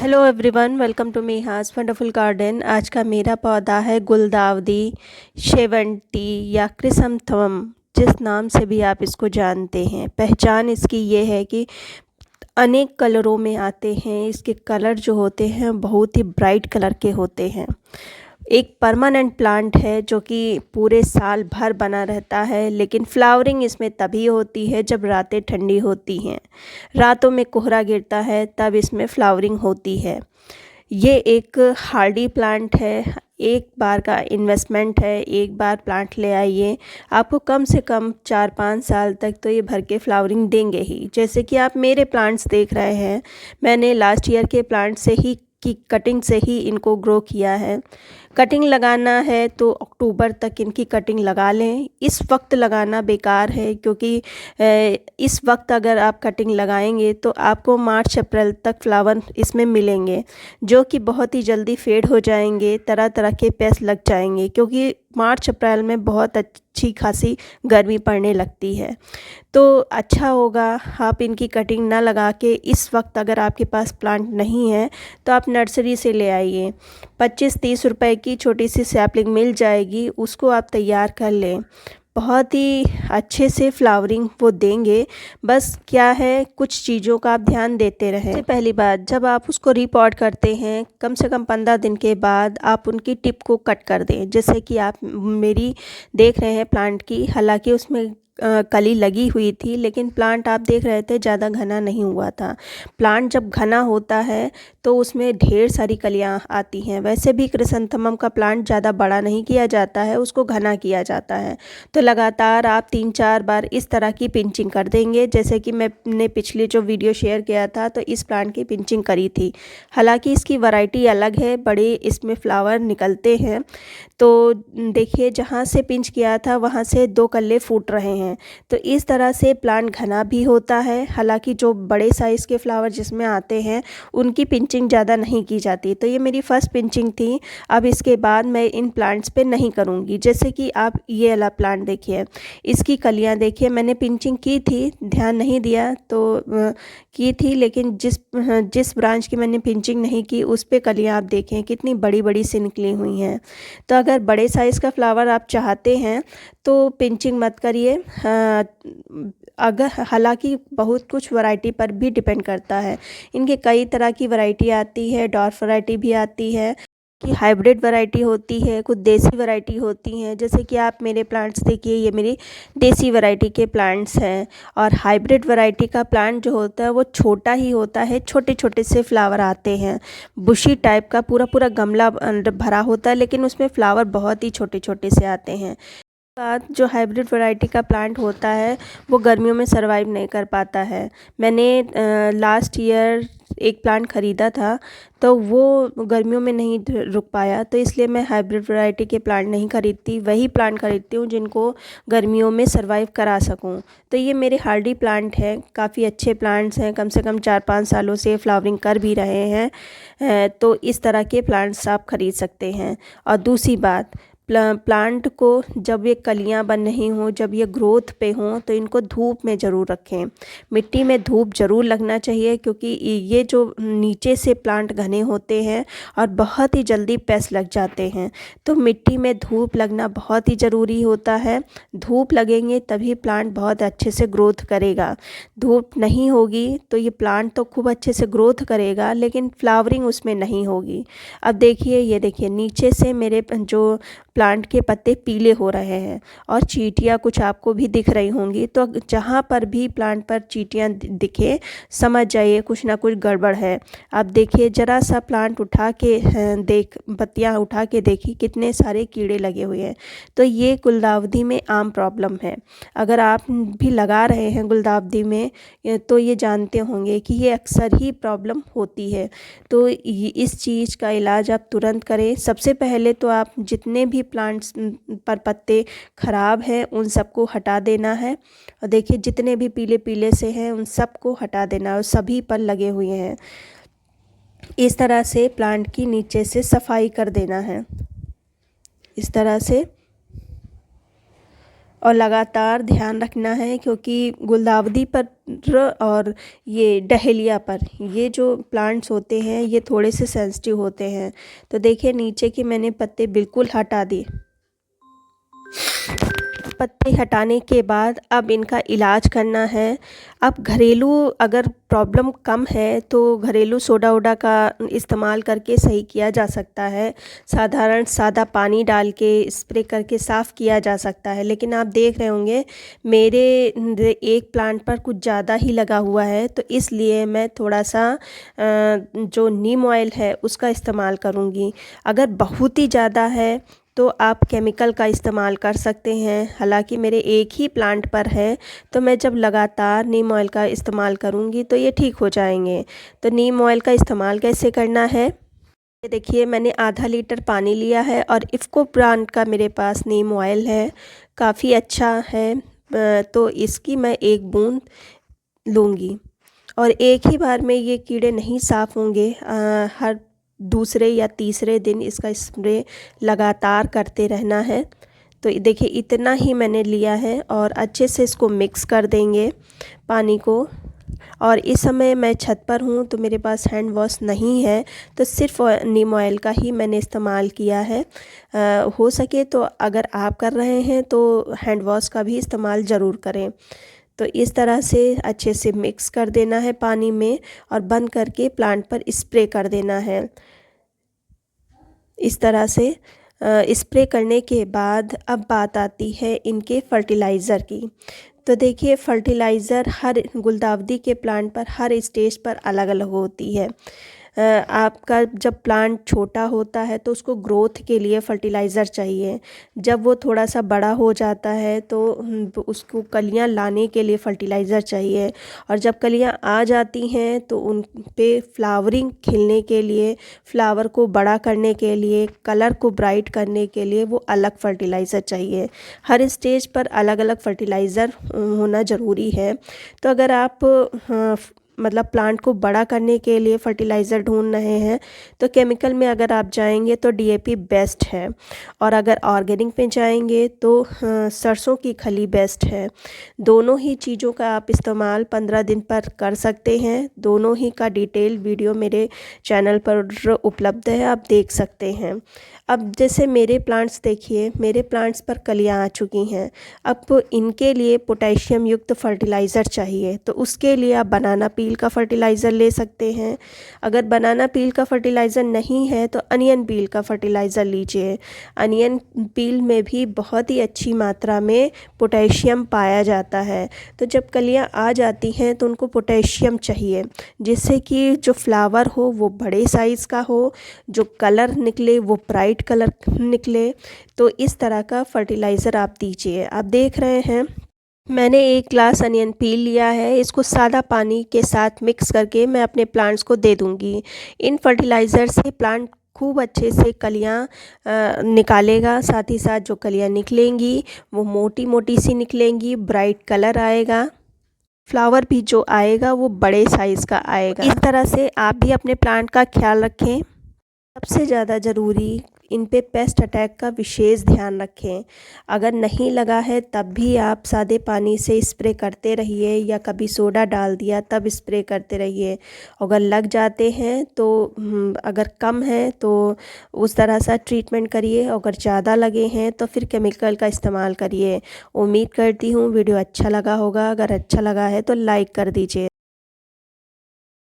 Hello everyone, welcome to मीहास wonderful garden. आज का मेरा पौधा है गुलदावदी, शेवंती या क्रिसैंथेमम, जिस नाम से भी आप इसको जानते हैं। पहचान इसकी ये है कि अनेक कलरों में आते हैं। इसके कलर जो होते हैं बहुत ही ब्राइट कलर के होते हैं। एक परमानेंट प्लांट है जो कि पूरे साल भर बना रहता है, लेकिन फ्लावरिंग इसमें तभी होती है जब रातें ठंडी होती हैं। रातों में कोहरा गिरता है तब इसमें फ्लावरिंग होती है। ये एक हार्डी प्लांट है। एक बार का इन्वेस्टमेंट है, एक बार प्लांट ले आइए, आपको कम से कम 4-5 साल तक तो ये भर के फ्लावरिंग देंगे ही। जैसे कि आप मेरे प्लांट्स देख रहे हैं, मैंने लास्ट ईयर के प्लांट से ही की कटिंग से ही इनको ग्रो किया है। कटिंग लगाना है तो अक्टूबर तक इनकी कटिंग लगा लें। इस वक्त लगाना बेकार है, क्योंकि इस वक्त अगर आप कटिंग लगाएंगे तो आपको मार्च अप्रैल तक फ्लावर इसमें मिलेंगे, जो कि बहुत ही जल्दी फेड हो जाएंगे। तरह तरह के पेस्ट लग जाएंगे, क्योंकि मार्च अप्रैल में बहुत अच्छी खासी गर्मी पड़ने लगती है। तो अच्छा होगा आप इनकी कटिंग ना लगा के, इस वक्त अगर आपके पास प्लांट नहीं है तो आप नर्सरी से ले आइए। 25-30 रुपए की छोटी सी सैपलिंग मिल जाएगी, उसको आप तैयार कर लें। बहुत ही अच्छे से फ्लावरिंग वो देंगे। बस क्या है, कुछ चीज़ों का आप ध्यान देते रहें। सबसे पहली बात, जब आप उसको रिपॉट करते हैं कम से कम 15 दिन के बाद आप उनकी टिप को कट कर दें। जैसे कि आप मेरी देख रहे हैं प्लांट की, हालांकि उसमें कली लगी हुई थी, लेकिन प्लांट आप देख रहे थे ज़्यादा घना नहीं हुआ था। प्लांट जब घना होता है तो उसमें ढेर सारी कलियां आती हैं। वैसे भी क्रिसैंथेमम का प्लांट ज़्यादा बड़ा नहीं किया जाता है, उसको घना किया जाता है। तो लगातार आप 3-4 बार इस तरह की पिंचिंग कर देंगे। जैसे कि मैंने पिछले जो वीडियो शेयर किया था तो इस प्लांट की पिंचिंग करी थी। हालांकि इसकी वैरायटी अलग है, बड़े इसमें फ्लावर निकलते हैं। तो देखिए, जहाँ से पिंच किया था वहाँ से 2 कल्ले फूट रहे हैं। तो इस तरह से प्लांट घना भी होता है। हालांकि जो बड़े साइज़ के फ्लावर जिसमें आते हैं उनकी पिंचिंग ज़्यादा नहीं की जाती। तो ये मेरी फर्स्ट पिंचिंग थी। अब इसके बाद मैं इन प्लांट्स पे नहीं करूँगी। जैसे कि आप ये वाला प्लांट देखिए, इसकी कलियाँ देखिए। मैंने पिंचिंग की थी, ध्यान नहीं दिया तो की थी, लेकिन जिस ब्रांच की मैंने पिंचिंग नहीं की उस पे कलियाँ आप देखें कितनी बड़ी बड़ी सी निकली हुई हैं। तो अगर बड़े साइज़ का फ्लावर आप चाहते हैं तो पिंचिंग मत करिए। अगर हालांकि बहुत कुछ वैरायटी पर भी डिपेंड करता है। इनके कई तरह की वैरायटी आती है, डॉर्फ वैरायटी भी आती है, कि हाइब्रिड वैरायटी होती है, कुछ देसी वैरायटी होती हैं। जैसे कि आप मेरे प्लांट्स देखिए, ये मेरी देसी वैरायटी के प्लांट्स हैं। और हाइब्रिड वैरायटी का प्लांट जो होता है वो छोटा ही होता है, छोटे छोटे से फ्लावर आते हैं। बुशी टाइप का पूरा पूरा गमला भरा होता है, लेकिन उसमें फ्लावर बहुत ही छोटे छोटे से आते हैं। बाद जो हाइब्रिड वैरायटी का प्लांट होता है वो गर्मियों में सरवाइव नहीं कर पाता है। मैंने लास्ट ईयर एक प्लांट ख़रीदा था तो वो गर्मियों में नहीं रुक पाया, तो इसलिए मैं हाइब्रिड वैरायटी के प्लांट नहीं खरीदती। वही प्लांट खरीदती हूँ जिनको गर्मियों में सरवाइव करा सकूँ। तो ये मेरे हार्डी प्लांट हैं, काफ़ी अच्छे प्लांट्स हैं। कम से कम 4-5 सालों से फ्लावरिंग कर भी रहे हैं। तो इस तरह के प्लांट्स आप खरीद सकते हैं। और दूसरी बात, प्लांट को जब ये कलियां बन रही हों, जब ये ग्रोथ पे हों, तो इनको धूप में ज़रूर रखें। मिट्टी में धूप ज़रूर लगना चाहिए, क्योंकि ये जो नीचे से प्लांट घने होते हैं और बहुत ही जल्दी पेस्ट लग जाते हैं। तो मिट्टी में धूप लगना बहुत ही ज़रूरी होता है। धूप लगेंगे तभी प्लांट बहुत अच्छे से ग्रोथ करेगा। धूप नहीं होगी तो ये प्लांट तो खूब अच्छे से ग्रोथ करेगा, लेकिन फ्लावरिंग उसमें नहीं होगी। अब देखिए, ये देखिए नीचे से मेरे जो प्लांट के पत्ते पीले हो रहे हैं और चींटियाँ कुछ आपको भी दिख रही होंगी। तो जहाँ पर भी प्लांट पर चींटियाँ दिखे, समझ जाइए कुछ ना कुछ गड़बड़ है। आप देखिए, ज़रा सा प्लांट उठा के पत्तियाँ उठा के देखिए, कितने सारे कीड़े लगे हुए हैं। तो ये गुलदाउदी में आम प्रॉब्लम है। अगर आप भी लगा रहे हैं गुलदाउदी में तो ये जानते होंगे कि ये अक्सर ही प्रॉब्लम होती है। तो इस चीज़ का इलाज आप तुरंत करें। सबसे पहले तो आप जितने भी प्लांट्स पर पत्ते ख़राब हैं उन सबको हटा देना है। और देखिए, जितने भी पीले पीले से हैं उन सबको हटा देना है, और सभी पर लगे हुए हैं। इस तरह से प्लांट की नीचे से सफाई कर देना है, इस तरह से। और लगातार ध्यान रखना है, क्योंकि गुलदाउदी पर और ये डहेलिया पर, ये जो प्लांट्स होते हैं ये थोड़े से सेंसिटिव होते हैं। तो देखिए नीचे के मैंने पत्ते बिल्कुल हटा दिए। पत्ते हटाने के बाद अब इनका इलाज करना है। अब घरेलू अगर प्रॉब्लम कम है तो घरेलू सोडा वोडा का इस्तेमाल करके सही किया जा सकता है। साधारण सादा पानी डाल के स्प्रे करके साफ़ किया जा सकता है। लेकिन आप देख रहे होंगे मेरे एक प्लांट पर कुछ ज़्यादा ही लगा हुआ है, तो इसलिए मैं थोड़ा सा जो नीम ऑयल है उसका इस्तेमाल करूँगी। अगर बहुत ही ज़्यादा है तो आप केमिकल का इस्तेमाल कर सकते हैं। हालांकि मेरे एक ही प्लांट पर है, तो मैं जब लगातार नीम ऑयल का इस्तेमाल करूंगी तो ये ठीक हो जाएंगे। तो नीम ऑयल का इस्तेमाल कैसे करना है, ये देखिए मैंने आधा लीटर पानी लिया है और इफ़को ब्रांड का मेरे पास नीम ऑयल है, काफ़ी अच्छा है। तो इसकी मैं एक बूंद लूँगी और एक ही बार में ये कीड़े नहीं साफ़ होंगे। हर दूसरे या तीसरे दिन इसका स्प्रे लगातार करते रहना है। तो देखिए इतना ही मैंने लिया है और अच्छे से इसको मिक्स कर देंगे पानी को। और इस समय मैं छत पर हूँ तो मेरे पास हैंड वॉश नहीं है, तो सिर्फ नीम ऑयल का ही मैंने इस्तेमाल किया है। हो सके तो अगर आप कर रहे हैं तो हैंड वॉश का भी इस्तेमाल ज़रूर करें। तो इस तरह से अच्छे से मिक्स कर देना है पानी में और बंद करके प्लांट पर स्प्रे कर देना है। इस तरह से स्प्रे करने के बाद अब बात आती है इनके फर्टिलाइज़र की। तो देखिए फर्टिलाइज़र हर गुलदाउदी के प्लांट पर हर स्टेज पर अलग अलग होती है। आपका जब प्लांट छोटा होता है तो उसको ग्रोथ के लिए फर्टिलाइज़र चाहिए। जब वो थोड़ा सा बड़ा हो जाता है तो उसको कलियां लाने के लिए फर्टिलाइज़र चाहिए। और जब कलियां आ जाती हैं तो उन पे फ्लावरिंग खिलने के लिए, फ्लावर को बड़ा करने के लिए, कलर को ब्राइट करने के लिए वो अलग फर्टिलाइज़र चाहिए। हर स्टेज पर अलग अलग फर्टिलाइज़र होना ज़रूरी है। तो अगर आप मतलब प्लांट को बड़ा करने के लिए फर्टिलाइज़र ढूंढ रहे हैं तो केमिकल में अगर आप जाएंगे तो डीएपी बेस्ट है, और अगर ऑर्गेनिक में जाएंगे तो सरसों की खली बेस्ट है। दोनों ही चीज़ों का आप इस्तेमाल 15 दिन पर कर सकते हैं। दोनों ही का डिटेल वीडियो मेरे चैनल पर उपलब्ध है, आप देख सकते हैं। अब जैसे मेरे प्लांट्स देखिए, मेरे प्लांट्स पर कलियां आ चुकी हैं। अब इनके लिए पोटेशियम युक्त फर्टिलाइज़र चाहिए, तो उसके लिए आप बनाना पील का फर्टिलाइज़र ले सकते हैं। अगर बनाना पील का फर्टिलाइज़र नहीं है तो अनियन पील का फर्टिलाइज़र लीजिए। अनियन पील में भी बहुत ही अच्छी मात्रा में पोटेशियम पाया जाता है। तो जब कलियां आ जाती हैं तो उनको पोटेशियम चाहिए, जिससे कि जो फ्लावर हो वो बड़े साइज़ का हो, जो कलर निकले वो ब्राइट कलर निकले। तो इस तरह का फर्टिलाइज़र आप दीजिए। आप देख रहे हैं मैंने 1 ग्लास अनियन पील लिया है, इसको सादा पानी के साथ मिक्स करके मैं अपने प्लांट्स को दे दूंगी। इन फर्टिलाइज़र से प्लांट खूब अच्छे से कलियां निकालेगा। साथ ही साथ जो कलियां निकलेंगी वो मोटी मोटी सी निकलेंगी, ब्राइट कलर आएगा, फ्लावर भी जो आएगा वो बड़े साइज़ का आएगा। इस तरह से आप भी अपने प्लांट का ख्याल रखें। सबसे ज़्यादा ज़रूरी इन पे पेस्ट अटैक का विशेष ध्यान रखें। अगर नहीं लगा है तब भी आप सादे पानी से स्प्रे करते रहिए, या कभी सोडा डाल दिया तब स्प्रे करते रहिए। अगर लग जाते हैं तो अगर कम है तो उस तरह सा ट्रीटमेंट करिए, अगर ज़्यादा लगे हैं तो फिर केमिकल का इस्तेमाल करिए। उम्मीद करती हूँ वीडियो अच्छा लगा होगा। अगर अच्छा लगा है तो लाइक कर दीजिए।